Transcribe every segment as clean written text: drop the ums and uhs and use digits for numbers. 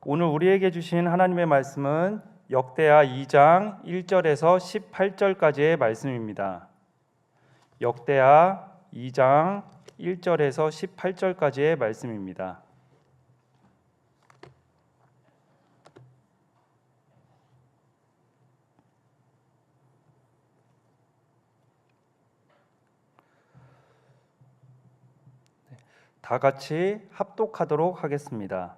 오늘 우리에게 주신 하나님의 말씀은 역대하 2장 1절에서 18절까지의 말씀입니다. 역대하 2장 1절에서 18절까지의 말씀입니다. 다 같이 합독하도록 하겠습니다.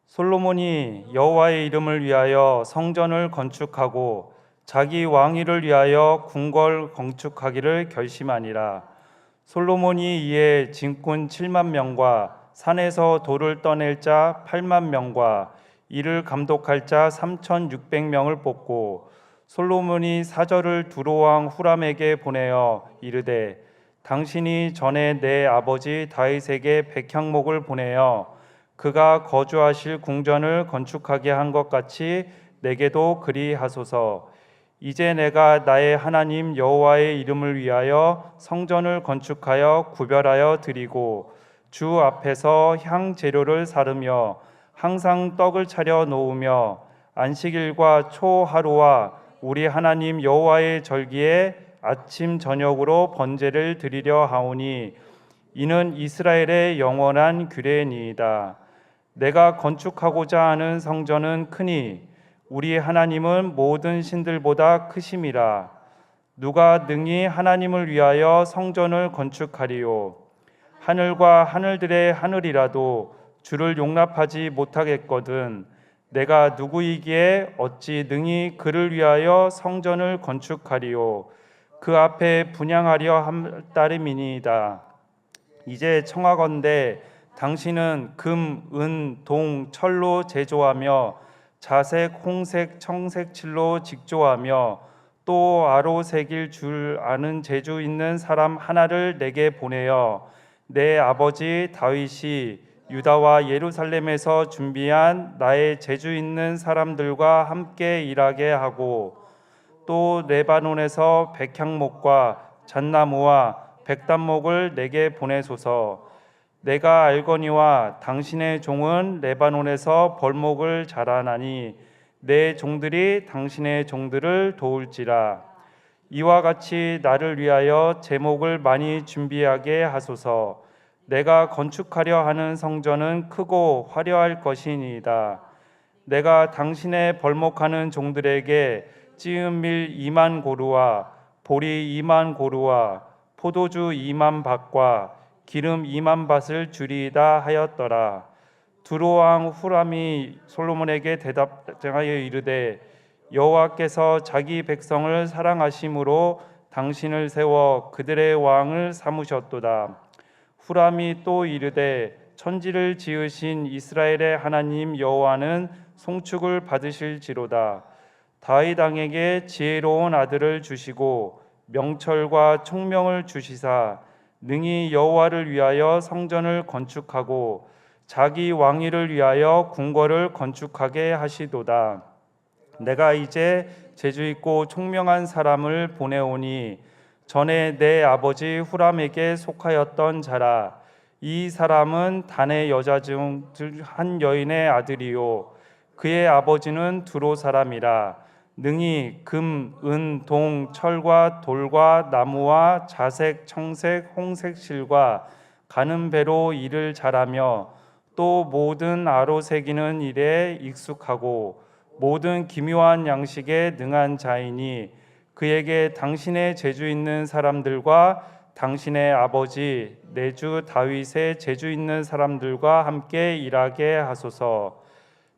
솔로몬이 여호와의 이름을 위하여 성전을 건축하고 자기 왕위를 위하여 궁궐 건축하기를 결심하니라. 솔로몬이 이에 진군 7만 명과 산에서 돌을 떠낼 자 8만 명과 이를 감독할 자 3,600명을 뽑고 솔로몬이 사절을 두로왕 후람에게 보내어 이르되 당신이 전에 내 아버지 다윗에게 백향목을 보내어 그가 거주하실 궁전을 건축하게 한 것 같이 내게도 그리하소서. 이제 내가 나의 하나님 여호와의 이름을 위하여 성전을 건축하여 구별하여 드리고 주 앞에서 향 재료를 사르며 항상 떡을 차려 놓으며 안식일과 초하루와 우리 하나님 여호와의 절기에 아침 저녁으로 번제를 드리려 하오니 이는 이스라엘의 영원한 규례니이다. 내가 건축하고자 하는 성전은 크니 우리 하나님은 모든 신들보다 크심이라. 누가 능히 하나님을 위하여 성전을 건축하리요. 하늘과 하늘들의 하늘이라도 주를 용납하지 못하겠거든 내가 누구이기에 어찌 능히 그를 위하여 성전을 건축하리요. 그 앞에 분향하려 할 따름이니이다. 이제 청하건대 당신은 금, 은, 동, 철로 제조하며 자색, 홍색, 청색 칠로 직조하며 또 아로 새길 줄 아는 재주 있는 사람 하나를 내게 보내어 내 아버지 다윗이 유다와 예루살렘에서 준비한 나의 재주 있는 사람들과 함께 일하게 하고 또 레바논에서 백향목과 잣나무와 백단목을 내게 보내소서. 내가 알거니와 당신의 종은 레바논에서 벌목을 자라나니 내 종들이 당신의 종들을 도울지라. 이와 같이 나를 위하여 제목을 많이 준비하게 하소서. 내가 건축하려 하는 성전은 크고 화려할 것이니이다. 내가 당신의 벌목하는 종들에게 찌은 밀 2만 고루와 보리 2만 고루와 포도주 2만 밭과 기름 2만 밭을 주리이다 하였더라. 두로왕 후람이 솔로몬에게 대답하여 이르되 여호와께서 자기 백성을 사랑하심으로 당신을 세워 그들의 왕을 삼으셨도다. 후람이 또 이르되 천지를 지으신 이스라엘의 하나님 여호와는 송축을 받으실지로다. 다윗 왕에게 지혜로운 아들을 주시고 명철과 총명을 주시사 능히 여호와를 위하여 성전을 건축하고 자기 왕위를 위하여 궁궐을 건축하게 하시도다. 내가 이제 재주 있고 총명한 사람을 보내오니 전에 내 아버지 후람에게 속하였던 자라. 이 사람은 단의 여자 중 한 여인의 아들이요 그의 아버지는 두로 사람이라. 능히 금, 은, 동, 철과 돌과 나무와 자색, 청색, 홍색 실과 가는 배로 일을 잘하며 또 모든 아로 새기는 일에 익숙하고 모든 기묘한 양식에 능한 자이니 그에게 당신의 재주 있는 사람들과 당신의 아버지 내 주 다윗의 재주 있는 사람들과 함께 일하게 하소서.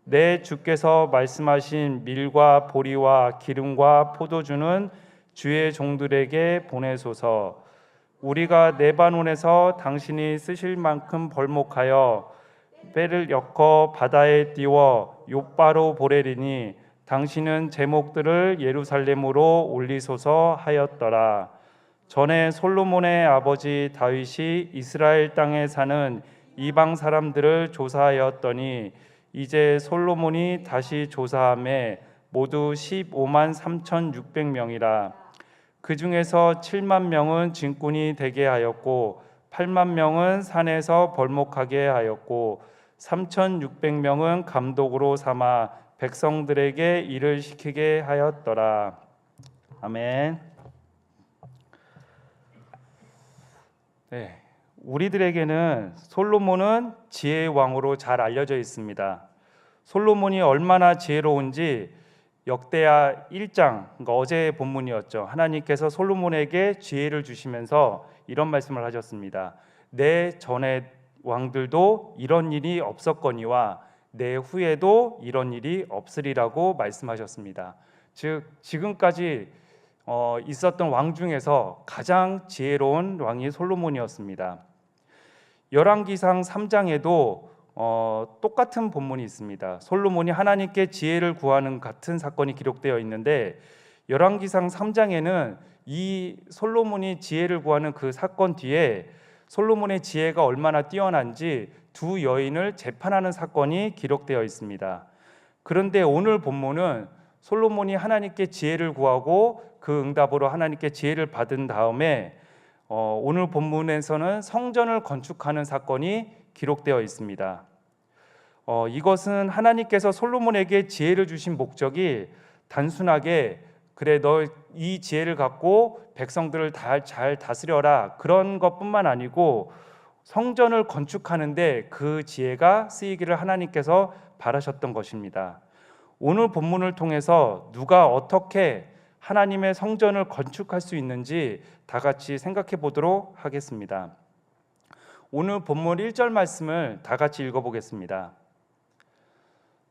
내 주께서 말씀하신 밀과 보리와 기름과 포도주는 주의 종들에게 보내소서. 우리가 레바논에서 당신이 쓰실 만큼 벌목하여 배를 엮어 바다에 띄워 욥바로 보내리니 당신은 제목들을 예루살렘으로 올리소서 하였더라. 전에 솔로몬의 아버지 다윗이 이스라엘 땅에 사는 이방 사람들을 조사하였더니 이제 솔로몬이 다시 조사함에 모두 15만 3,600명이라. 그 중에서 7만 명은 진군이 되게 하였고 8만 명은 산에서 벌목하게 하였고 3,600명은 감독으로 삼아 백성들에게 일을 시키게 하였더라. 아멘. 네, 우리들에게는 솔로몬은 지혜의 왕으로 잘 알려져 있습니다. 솔로몬이 얼마나 지혜로운지 역대하 1장, 그러니까 어제의 본문이었죠. 하나님께서 솔로몬에게 지혜를 주시면서 이런 말씀을 하셨습니다. 내 전에 왕들도 이런 일이 없었거니와 내 후에도 이런 일이 없으리라고 말씀하셨습니다. 즉 지금까지 있었던 왕 중에서 가장 지혜로운 왕이 솔로몬이었습니다. 열왕기상 3장에도 똑같은 본문이 있습니다. 솔로몬이 하나님께 지혜를 구하는 같은 사건이 기록되어 있는데 열왕기상 3장에는 이 솔로몬이 지혜를 구하는 그 사건 뒤에 솔로몬의 지혜가 얼마나 뛰어난지 두 여인을 재판하는 사건이 기록되어 있습니다. 그런데 오늘 본문은 솔로몬이 하나님께 지혜를 구하고 그 응답으로 하나님께 지혜를 받은 다음에 오늘 본문에서는 성전을 건축하는 사건이 기록되어 있습니다. 이것은 하나님께서 솔로몬에게 지혜를 주신 목적이 단순하게 그래 너 이 지혜를 갖고 백성들을 잘 다스려라 그런 것뿐만 아니고 성전을 건축하는데 그 지혜가 쓰이기를 하나님께서 바라셨던 것입니다. 오늘 본문을 통해서 누가 어떻게 하나님의 성전을 건축할 수 있는지 다 같이 생각해 보도록 하겠습니다. 오늘 본문 1절 말씀을 다 같이 읽어보겠습니다.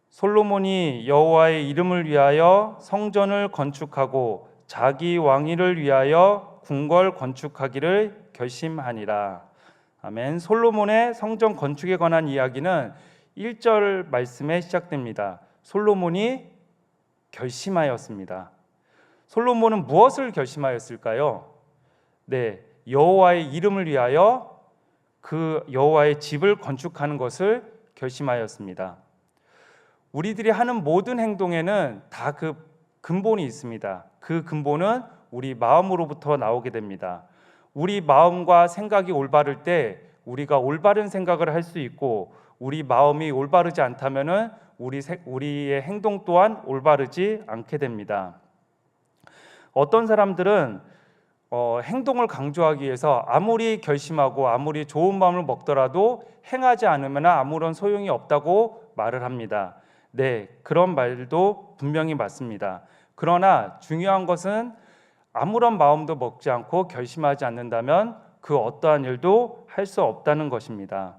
솔로몬이 여호와의 이름을 위하여 성전을 건축하고 자기 왕위를 위하여 궁궐 건축하기를 결심하니라. 아멘. 솔로몬의 성전 건축에 관한 이야기는 1절 말씀에 시작됩니다. 솔로몬이 결심하였습니다. 솔로몬은 무엇을 결심하였을까요? 네, 여호와의 이름을 위하여 그 여호와의 집을 건축하는 것을 결심하였습니다. 우리들이 하는 모든 행동에는 다 그 근본이 있습니다. 그 근본은 우리 마음으로부터 나오게 됩니다. 우리 마음과 생각이 올바를 때 우리가 올바른 생각을 할 수 있고 우리 마음이 올바르지 않다면은 우리의 행동 또한 올바르지 않게 됩니다. 어떤 사람들은 행동을 강조하기 위해서 아무리 결심하고 아무리 좋은 마음을 먹더라도 행하지 않으면 아무런 소용이 없다고 말을 합니다. 네, 그런 말도 분명히 맞습니다. 그러나 중요한 것은 아무런 마음도 먹지 않고 결심하지 않는다면 그 어떠한 일도 할 수 없다는 것입니다.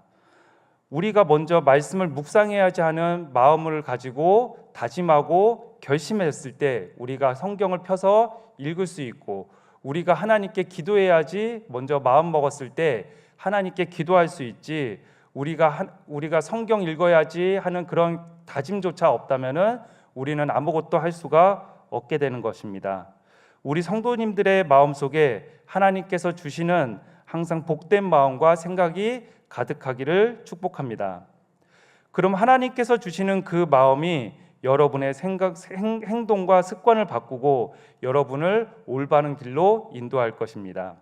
우리가 먼저 말씀을 묵상해야지 하는 마음을 가지고 다짐하고 결심했을 때 우리가 성경을 펴서 읽을 수 있고 우리가 하나님께 기도해야지 먼저 마음 먹었을 때 하나님께 기도할 수 있지 우리가 성경 읽어야지 하는 그런 다짐조차 없다면은 우리는 아무것도 할 수가 없게 되는 것입니다. 우리 성도님들의 마음속에 하나님께서 주시는 항상 복된 마음과 생각이 가득하기를 축복합니다. 그럼 하나님께서 주시는 그 마음이 여러분의 행동과 습관을 바꾸고 여러분을 올바른 길로 인도할 것입니다.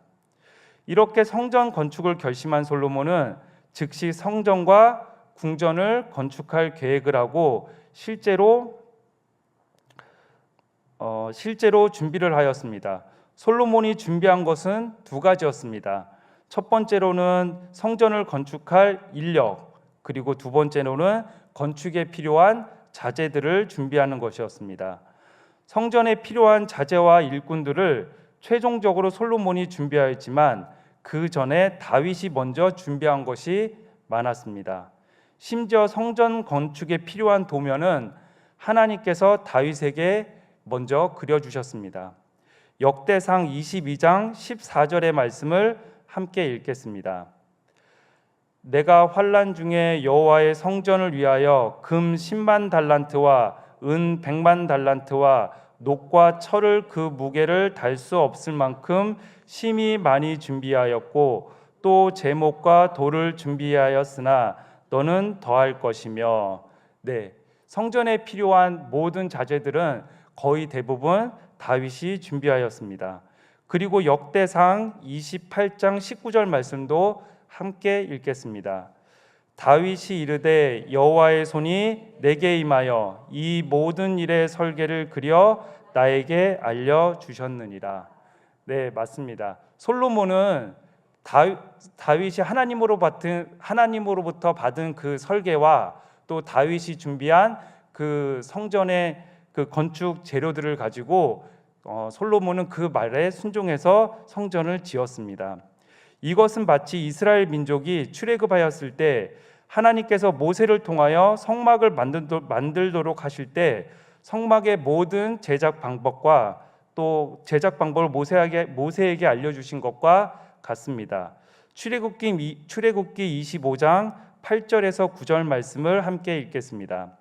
이렇게 성전 건축을 결심한 솔로몬은 즉시 성전과 궁전을 건축할 계획을 하고 실제로 준비를 하였습니다. 솔로몬이 준비한 것은 두 가지였습니다. 첫 번째로는 성전을 건축할 인력, 그리고 두 번째로는 건축에 필요한 자재들을 준비하는 것이었습니다. 성전에 필요한 자재와 일꾼들을 최종적으로 솔로몬이 준비하였지만 그 전에 다윗이 먼저 준비한 것이 많았습니다. 심지어 성전 건축에 필요한 도면은 하나님께서 다윗에게 먼저 그려주셨습니다. 역대상 22장 14절의 말씀을 함께 읽겠습니다. 내가 환난 중에 여호와의 성전을 위하여 금 10만 달란트와 은 100만 달란트와 녹과 철을 그 무게를 달 수 없을 만큼 심히 많이 준비하였고 또 제목과 돌을 준비하였으나 너는 더할 것이며. 네, 성전에 필요한 모든 자재들은 거의 대부분 다윗이 준비하였습니다. 그리고 역대상 28장 19절 말씀도 함께 읽겠습니다. 다윗이 이르되 여호와의 손이 내게 임하여 이 모든 일의 설계를 그려 나에게 알려 주셨느니라. 네, 맞습니다. 솔로몬은 다윗이 하나님으로부터 받은 그 설계와 또 다윗이 준비한 그 성전의 그 건축 재료들을 가지고 솔로몬은 그 말에 순종해서 성전을 지었습니다. 이것은 마치 이스라엘 민족이 출애굽하였을 때 하나님께서 모세를 통하여 성막을 만들도록 하실 때 성막의 모든 제작 방법과 또 제작 방법을 모세에게 알려주신 것과 같습니다. 출애굽기 25장 8절에서 9절 말씀을 함께 읽겠습니다.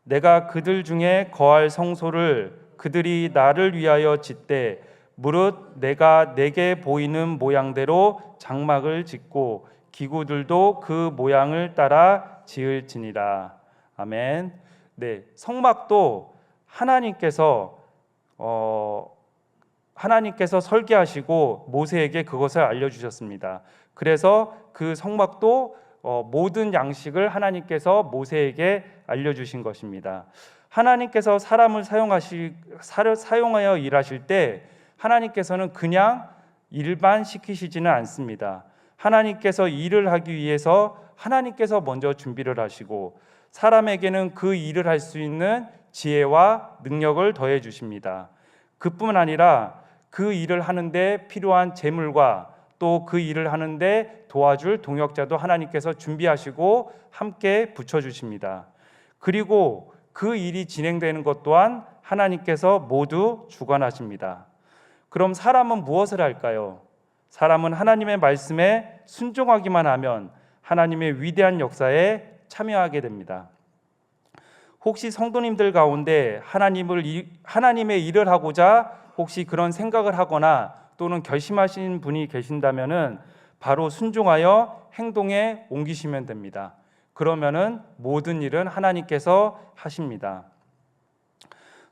내가 그들 중에 거할 성소를 그들이 나를 위하여 짓되 무릇 내가 내게 보이는 모양대로 장막을 짓고 기구들도 그 모양을 따라 지을지니라. 아멘. 네, 성막도 하나님께서 설계하시고 모세에게 그것을 알려주셨습니다. 그래서 그 성막도 모든 양식을 하나님께서 모세에게 알려주신 것입니다. 하나님께서 사람을 사용하여 일하실 때 하나님께서는 그냥 일반 시키시지는 않습니다. 하나님께서 일을 하기 위해서 하나님께서 먼저 준비를 하시고 사람에게는 그 일을 할 수 있는 지혜와 능력을 더해 주십니다. 그뿐 아니라 그 일을 하는데 필요한 재물과 또 그 일을 하는데 도와줄 동역자도 하나님께서 준비하시고 함께 붙여주십니다. 그리고 그 일이 진행되는 것 또한 하나님께서 모두 주관하십니다. 그럼 사람은 무엇을 할까요? 사람은 하나님의 말씀에 순종하기만 하면 하나님의 위대한 역사에 참여하게 됩니다. 혹시 성도님들 가운데 하나님의 일을 하고자 혹시 그런 생각을 하거나 또는 결심하신 분이 계신다면은 바로 순종하여 행동에 옮기시면 됩니다. 그러면은 모든 일은 하나님께서 하십니다.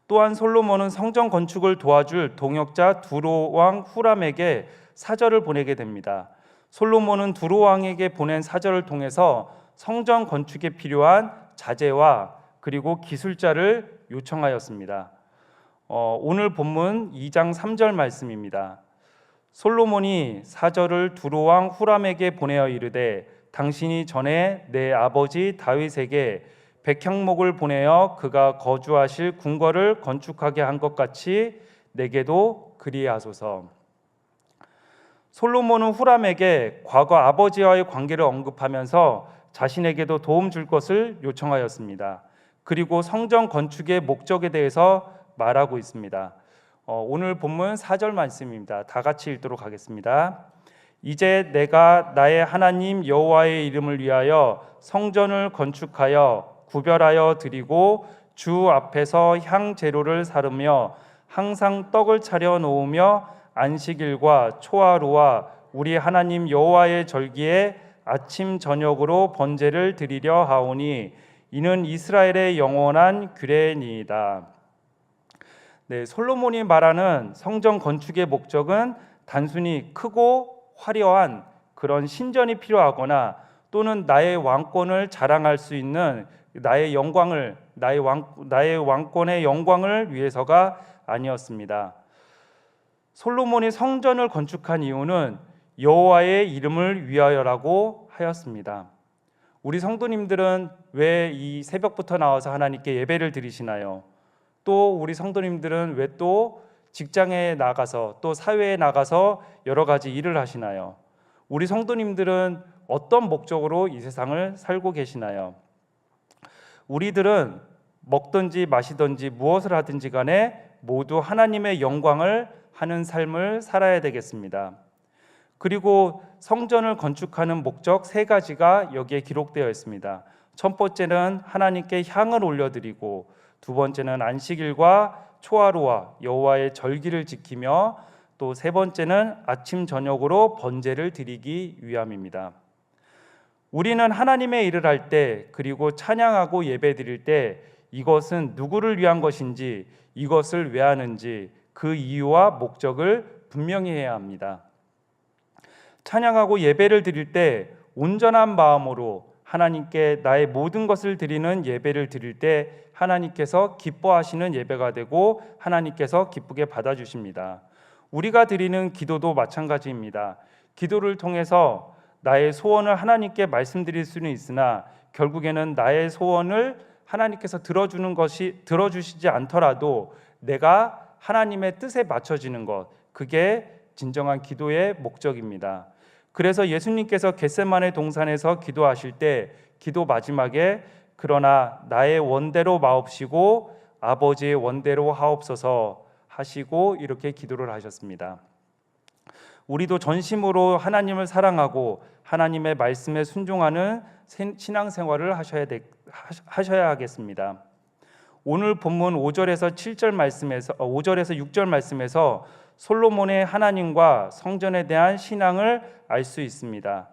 또한 솔로몬은 성전 건축을 도와줄 동역자 두로 왕 후람에게 사절을 보내게 됩니다. 솔로몬은 두로 왕에게 보낸 사절을 통해서 성전 건축에 필요한 자재와 그리고 기술자를 요청하였습니다. 오늘 본문 2장 3절 말씀입니다. 솔로몬이 사절을 두로 왕 후람에게 보내어 이르되 당신이 전에 내 아버지 다윗에게 백향목을 보내어 그가 거주하실 궁궐을 건축하게 한 것 같이 내게도 그리하소서. 솔로몬은 후람에게 과거 아버지와의 관계를 언급하면서 자신에게도 도움 줄 것을 요청하였습니다. 그리고 성전 건축의 목적에 대해서 말하고 있습니다. 오늘 본문 4절 말씀입니다. 다 같이 읽도록 하겠습니다. 이제 내가 나의 하나님 여호와의 이름을 위하여 성전을 건축하여 구별하여 드리고 주 앞에서 향 재료를 사르며 항상 떡을 차려 놓으며 안식일과 초하루와 우리 하나님 여호와의 절기에 아침 저녁으로 번제를 드리려 하오니 이는 이스라엘의 영원한 규례니이다. 네, 솔로몬이 말하는 성전 건축의 목적은 단순히 크고 화려한 그런 신전이 필요하거나 또는 나의 왕권을 자랑할 수 있는 나의 왕권의 영광을 위해서가 아니었습니다. 솔로몬이 성전을 건축한 이유는 여호와의 이름을 위하여라고 하였습니다. 우리 성도님들은 왜 이 새벽부터 나와서 하나님께 예배를 드리시나요? 또 우리 성도님들은 왜 또 직장에 나가서 또 사회에 나가서 여러 가지 일을 하시나요? 우리 성도님들은 어떤 목적으로 이 세상을 살고 계시나요? 우리들은 먹든지 마시든지 무엇을 하든지 간에 모두 하나님의 영광을 하는 삶을 살아야 되겠습니다. 그리고 성전을 건축하는 목적 3가지가 여기에 기록되어 있습니다. 첫 번째는 하나님께 향을 올려드리고, 두 번째는 안식일과 초하루와 여호와의 절기를 지키며, 또 세 번째는 아침 저녁으로 번제를 드리기 위함입니다. 우리는 하나님의 일을 할 때, 그리고 찬양하고 예배 드릴 때 이것은 누구를 위한 것인지, 이것을 왜 하는지 그 이유와 목적을 분명히 해야 합니다. 찬양하고 예배를 드릴 때 온전한 마음으로 하나님께 나의 모든 것을 드리는 예배를 드릴 때 하나님께서 기뻐하시는 예배가 되고 하나님께서 기쁘게 받아주십니다. 우리가 드리는 기도도 마찬가지입니다. 기도를 통해서 나의 소원을 하나님께 말씀드릴 수는 있으나 결국에는 나의 소원을 하나님께서 들어주시지 않더라도 내가 하나님의 뜻에 맞춰지는 것, 그게 진정한 기도의 목적입니다. 그래서 예수님께서 겟세마네 동산에서 기도하실 때 기도 마지막에 그러나 나의 원대로 마옵시고 아버지의 원대로 하옵소서 하시고 이렇게 기도를 하셨습니다. 우리도 전심으로 하나님을 사랑하고 하나님의 말씀에 순종하는 신앙생활을 하셔야 하겠습니다. 오늘 본문 5절에서 6절 말씀에서 솔로몬의 하나님과 성전에 대한 신앙을 알 수 있습니다.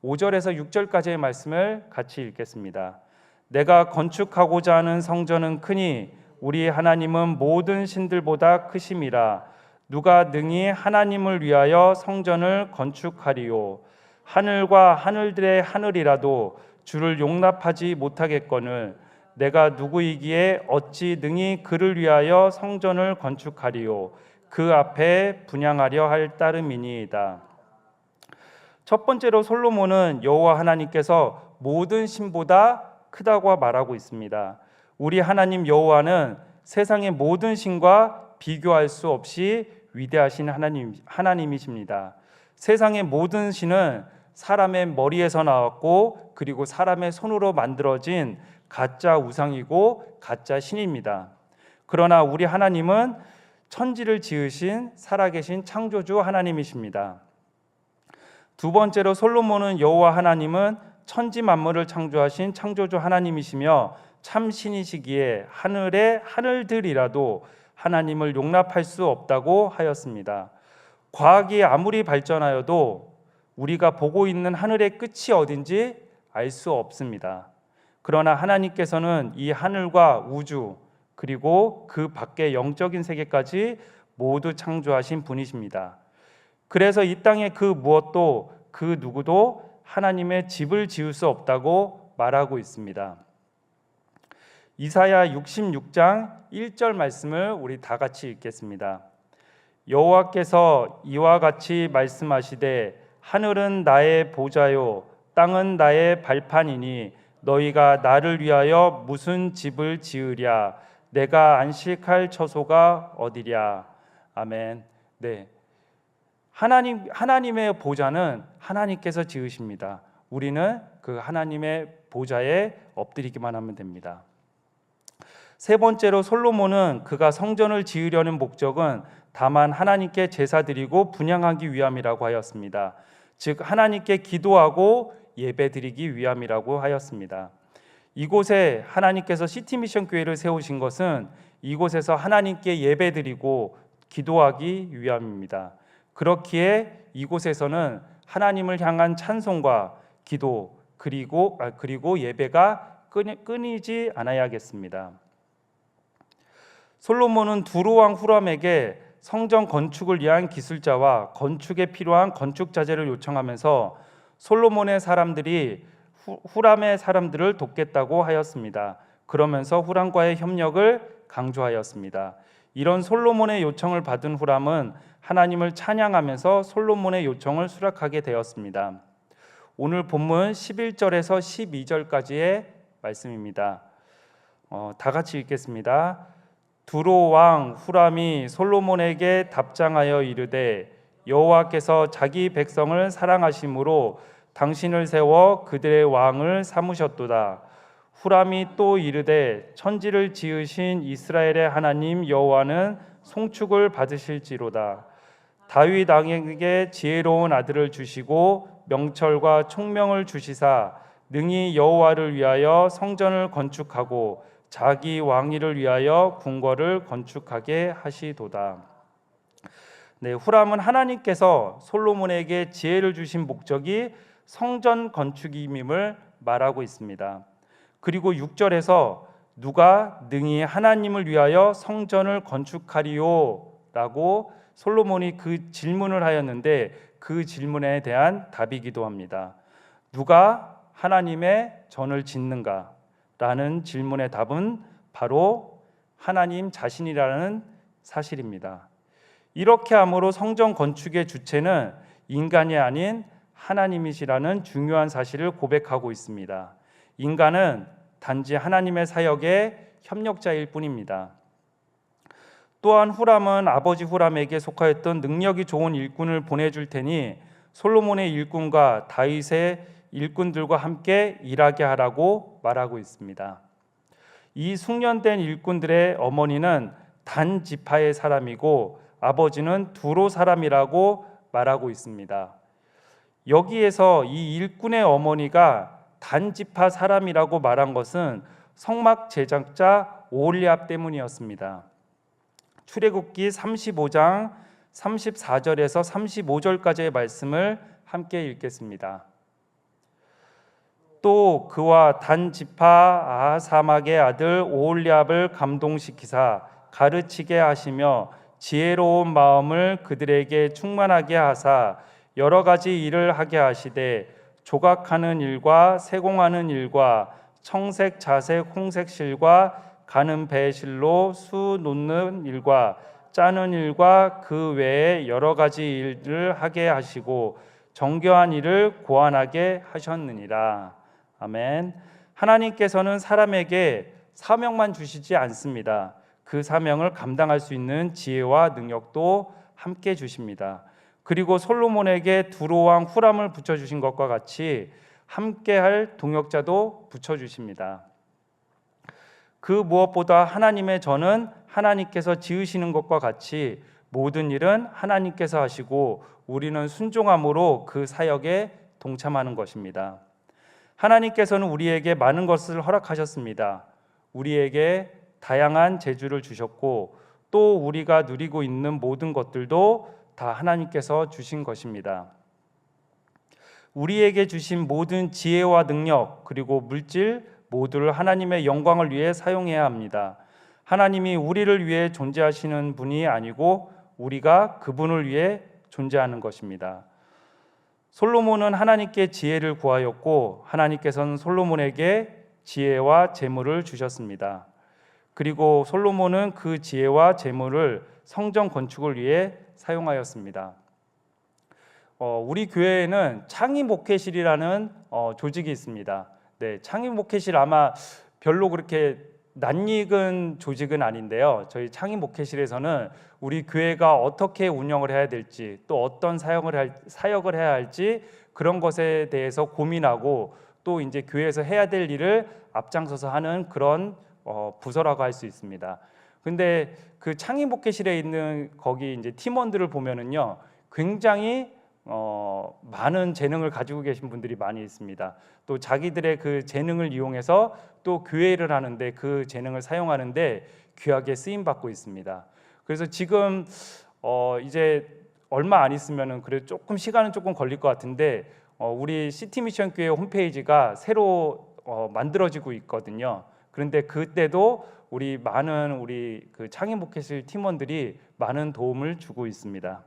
5절에서 6절까지의 말씀을 같이 읽겠습니다. 내가 건축하고자 하는 성전은 크니 우리 하나님은 모든 신들보다 크심이라. 누가 능히 하나님을 위하여 성전을 건축하리요. 하늘과 하늘들의 하늘이라도 주를 용납하지 못하겠거늘 내가 누구이기에 어찌 능히 그를 위하여 성전을 건축하리요. 그 앞에 분향하려 할 따름이니이다. 첫 번째로 솔로몬은 여호와 하나님께서 모든 신보다 크다고 말하고 있습니다. 우리 하나님 여호와는 세상의 모든 신과 비교할 수 없이 위대하신 하나님이십니다. 세상의 모든 신은 사람의 머리에서 나왔고 그리고 사람의 손으로 만들어진 가짜 우상이고 가짜 신입니다. 그러나 우리 하나님은 천지를 지으신 살아계신 창조주 하나님이십니다. 두 번째로 솔로몬은 여호와 하나님은 천지 만물을 창조하신 창조주 하나님이시며 참 신이시기에 하늘의 하늘들이라도 하나님을 용납할 수 없다고 하였습니다. 과학이 아무리 발전하여도 우리가 보고 있는 하늘의 끝이 어딘지 알 수 없습니다. 그러나 하나님께서는 이 하늘과 우주 그리고 그 밖의 영적인 세계까지 모두 창조하신 분이십니다. 그래서 이 땅의 그 무엇도 그 누구도 하나님의 집을 지을 수 없다고 말하고 있습니다. 이사야 66장 1절 말씀을 우리 다 같이 읽겠습니다. 여호와께서 이와 같이 말씀하시되 하늘은 나의 보좌요 땅은 나의 발판이니 너희가 나를 위하여 무슨 집을 지으랴 내가 안식할 처소가 어디랴. 아멘. 네. 하나님의 보좌는 하나님께서 지으십니다. 우리는 그 하나님의 보좌에 엎드리기만 하면 됩니다. 세 번째로 솔로몬은 그가 성전을 지으려는 목적은 다만 하나님께 제사 드리고 분향하기 위함이라고 하였습니다. 즉 하나님께 기도하고 예배 드리기 위함이라고 하였습니다. 이곳에 하나님께서 시티미션 교회를 세우신 것은 이곳에서 하나님께 예배 드리고 기도하기 위함입니다. 그렇기에 이곳에서는 하나님을 향한 찬송과 기도 그리고 예배가 끊이지 않아야겠습니다. 솔로몬은 두로 왕 후람에게 성전 건축을 위한 기술자와 건축에 필요한 건축 자재를 요청하면서 솔로몬의 사람들이 후람의 사람들을 돕겠다고 하였습니다. 그러면서 후람과의 협력을 강조하였습니다. 이런 솔로몬의 요청을 받은 후람은 하나님을 찬양하면서 솔로몬의 요청을 수락하게 되었습니다. 오늘 본문 11절에서 12절까지의 말씀입니다. 다 같이 읽겠습니다. 두로 왕 후람이 솔로몬에게 답장하여 이르되 여호와께서 자기 백성을 사랑하심으로 당신을 세워 그들의 왕을 삼으셨도다. 후람이 또 이르되 천지를 지으신 이스라엘의 하나님 여호와는 송축을 받으실지로다. 다윗 왕에게 지혜로운 아들을 주시고 명철과 총명을 주시사 능히 여호와를 위하여 성전을 건축하고 자기 왕위를 위하여 궁궐을 건축하게 하시도다. 네, 후람은 하나님께서 솔로몬에게 지혜를 주신 목적이 성전 건축임을 말하고 있습니다. 그리고 6절에서 누가 능히 하나님을 위하여 성전을 건축하리요? 라고 솔로몬이 그 질문을 하였는데 그 질문에 대한 답이기도 합니다. 누가 하나님의 전을 짓는가? 라는 질문의 답은 바로 하나님 자신이라는 사실입니다. 이렇게 함으로 성전 건축의 주체는 인간이 아닌 하나님이시라는 중요한 사실을 고백하고 있습니다. 인간은 단지 하나님의 사역의 협력자일 뿐입니다. 또한 후람은 아버지 후람에게 속하였던 능력이 좋은 일꾼을 보내줄 테니 솔로몬의 일꾼과 다윗의 일꾼들과 함께 일하게 하라고 말하고 있습니다. 이 숙련된 일꾼들의 어머니는 단 지파의 사람이고 아버지는 두로 사람이라고 말하고 있습니다. 여기에서 이 일꾼의 어머니가 단 지파 사람이라고 말한 것은 성막 제작자 오홀리압 때문이었습니다. 출애굽기 35장 34절에서 35절까지의 말씀을 함께 읽겠습니다. 또 그와 단 지파 아하사막의 아들 오홀리압을 감동시키사 가르치게 하시며 지혜로운 마음을 그들에게 충만하게 하사 여러 가지 일을 하게 하시되 조각하는 일과 세공하는 일과 청색, 자색, 홍색 실과 가는 배실로 수 놓는 일과 짜는 일과 그 외에 여러 가지 일을 하게 하시고 정교한 일을 고안하게 하셨느니라. 아멘. 하나님께서는 사람에게 사명만 주시지 않습니다. 그 사명을 감당할 수 있는 지혜와 능력도 함께 주십니다. 그리고 솔로몬에게 두로왕 후람을 붙여주신 것과 같이 함께할 동역자도 붙여주십니다. 그 무엇보다 하나님의 전은 하나님께서 지으시는 것과 같이 모든 일은 하나님께서 하시고 우리는 순종함으로 그 사역에 동참하는 것입니다. 하나님께서는 우리에게 많은 것을 허락하셨습니다. 우리에게 다양한 재주를 주셨고 또 우리가 누리고 있는 모든 것들도 다 하나님께서 주신 것입니다. 우리에게 주신 모든 지혜와 능력 그리고 물질 모두를 하나님의 영광을 위해 사용해야 합니다. 하나님이 우리를 위해 존재하시는 분이 아니고 우리가 그분을 위해 존재하는 것입니다. 솔로몬은 하나님께 지혜를 구하였고 하나님께서는 솔로몬에게 지혜와 재물을 주셨습니다. 그리고 솔로몬은 그 지혜와 재물을 성전 건축을 위해 사용하였습니다. 우리 교회에는 창의 목회실이라는 조직이 있습니다. 네, 창의 목회실 아마 별로 그렇게 낯익은 조직은 아닌데요. 저희 창의 목회실에서는 우리 교회가 어떻게 운영을 해야 될지 또 어떤 사역을 해야 할지 그런 것에 대해서 고민하고 또 이제 교회에서 해야 될 일을 앞장서서 하는 그런 부서라고 할 수 있습니다. 근데 그 창의 목회실에 있는 거기 이제 팀원들을 보면은요, 굉장히 많은 재능을 가지고 계신 분들이 많이 있습니다. 또 자기들의 그 재능을 이용해서 또 교회를 하는데 그 재능을 사용하는데 귀하게 쓰임 받고 있습니다. 그래서 지금 이제 얼마 안 있으면은 그래 조금 시간은 조금 걸릴 것 같은데 우리 시티미션 교회 홈페이지가 새로 만들어지고 있거든요. 그런데 그때도 우리 그 창의 목회실 팀원들이 많은 도움을 주고 있습니다.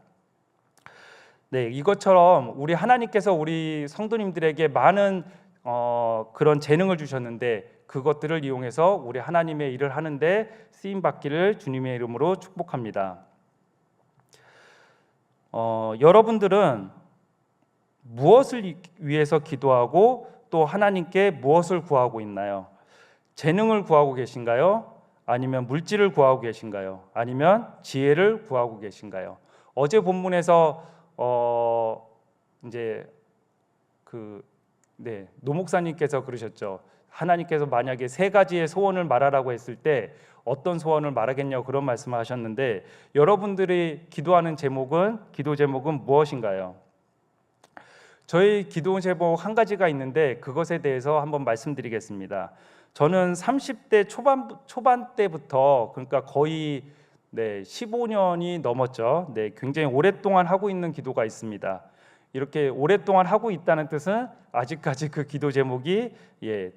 네, 이것처럼 우리 하나님께서 우리 성도님들에게 많은 그런 재능을 주셨는데 그것들을 이용해서 우리 하나님의 일을 하는데 쓰임 받기를 주님의 이름으로 축복합니다. 여러분들은 무엇을 위해서 기도하고 또 하나님께 무엇을 구하고 있나요? 재능을 구하고 계신가요? 아니면 물질을 구하고 계신가요? 아니면 지혜를 구하고 계신가요? 어제 본문에서 이제 노 목사님께서 그러셨죠. 하나님께서 만약에 세 가지의 소원을 말하라고 했을 때 어떤 소원을 말하겠냐고 그런 말씀을 하셨는데 여러분들이 기도하는 기도 제목은 무엇인가요? 저희 기도 제목 한 가지가 있는데 그것에 대해서 한번 말씀드리겠습니다. 저는 30대 초반 때부터 그러니까 거의 15년이 넘었죠. 굉장히 오랫동안 하고 있는 기도가 있습니다. 이렇게 오랫동안 하고 있다는 뜻은 아직까지 그 기도 제목이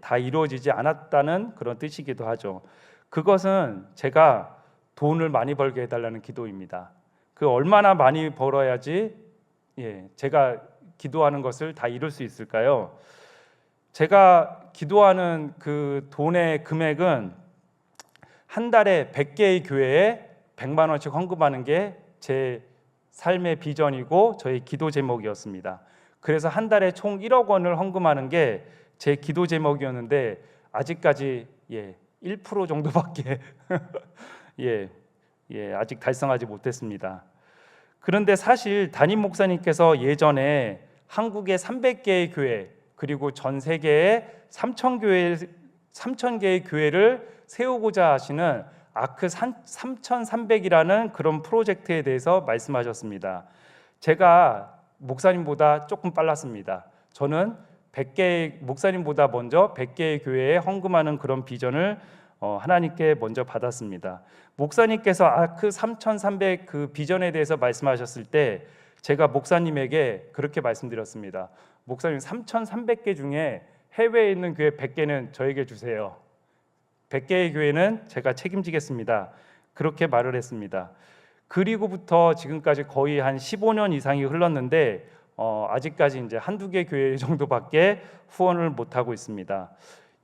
다 이루어지지 않았다는 그런 뜻이기도 하죠. 그것은 제가 돈을 많이 벌게 해달라는 기도입니다. 그 얼마나 많이 벌어야지 제가 기도하는 것을 다 이룰 수 있을까요? 제가 기도하는 그 돈의 금액은 한 달에 100개의 교회에 100만 원씩 헌금하는 게 제 삶의 비전이고 저의 기도 제목이었습니다. 그래서 한 달에 총 1억 원을 헌금하는 게 제 기도 제목이었는데 아직까지 1% 정도밖에 아직 달성하지 못했습니다. 그런데 사실 담임 목사님께서 예전에 한국의 300개의 교회 그리고 전 세계에 3,000개의 교회를 세우고자 하시는 아크 3,300이라는 그런 프로젝트에 대해서 말씀하셨습니다. 제가 목사님보다 조금 빨랐습니다. 저는 100개의 목사님보다 먼저 100개의 교회에 헌금하는 그런 비전을 하나님께 먼저 받았습니다. 목사님께서 아크 3,300 그 비전에 대해서 말씀하셨을 때 제가 목사님에게 그렇게 말씀드렸습니다. 목사님 3,300개 중에 해외에 있는 교회 100개는 저에게 주세요. 100개의 교회는 제가 책임지겠습니다. 그렇게 말을 했습니다. 그리고부터 지금까지 거의 한 15년 이상이 흘렀는데 아직까지 이제 한두 개 교회 정도밖에 후원을 못 하고 있습니다.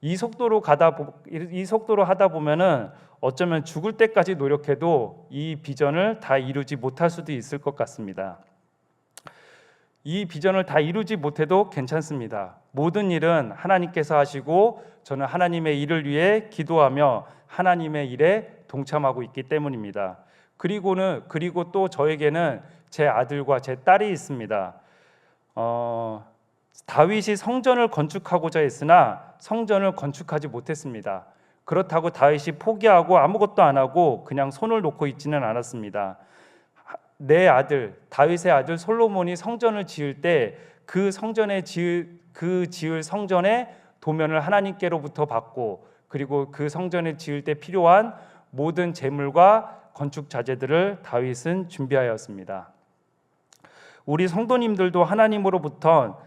이 속도로 하다 보면은 어쩌면 죽을 때까지 노력해도 이 비전을 다 이루지 못할 수도 있을 것 같습니다. 이 비전을 다 이루지 못해도 괜찮습니다. 모든 일은 하나님께서 하시고 저는 하나님의 일을 위해 기도하며 하나님의 일에 동참하고 있기 때문입니다. 그리고 또 저에게는 제 아들과 제 딸이 있습니다. 다윗이 성전을 건축하고자 했으나 성전을 건축하지 못했습니다. 그렇다고 다윗이 포기하고 아무것도 안 하고 그냥 손을 놓고 있지는 않았습니다. 내 아들 다윗의 아들 솔로몬이 성전을 지을 때 그 지을 성전의 도면을 하나님께로부터 받고 그리고 그 성전을 지을 때 필요한 모든 재물과 건축 자재들을 다윗은 준비하였습니다. 우리 성도님들도 하나님으로부터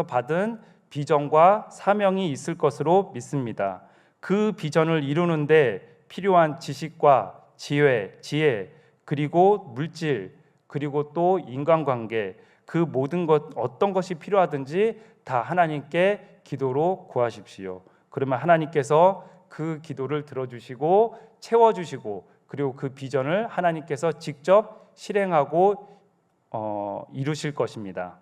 받은 비전과 사명이 있을 것으로 믿습니다. 그 비전을 이루는데 필요한 지식과 지혜 그리고 물질 그리고 또 인간관계 그 모든 것 어떤 것이 필요하든지 다 하나님께 기도로 구하십시오. 그러면 하나님께서 그 기도를 들어주시고 채워주시고 그리고 그 비전을 하나님께서 직접 실행하고 이루실 것입니다.